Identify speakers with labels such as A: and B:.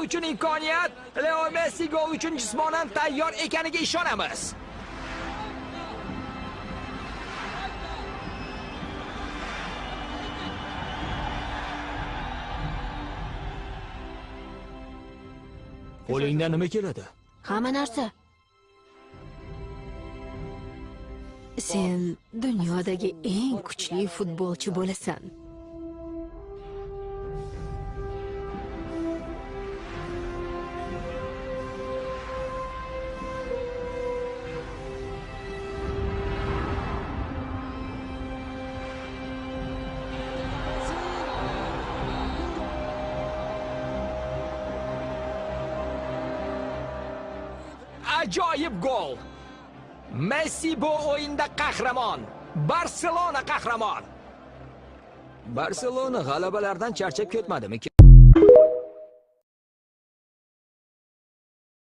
A: uchun imkoniyat. Leo Messi gol uchun jismonan tayyor ekaniga ishonamiz. Qo'lingdan nima keladi?
B: Hamma narsa. Sen dunyodagi eng kuchli futbolchi bo'lasan. Ajoyib gol. Messi bu o'yinda qahramon. Barselona qahramon. Barselona g'alabalardan charchab ketmadimi?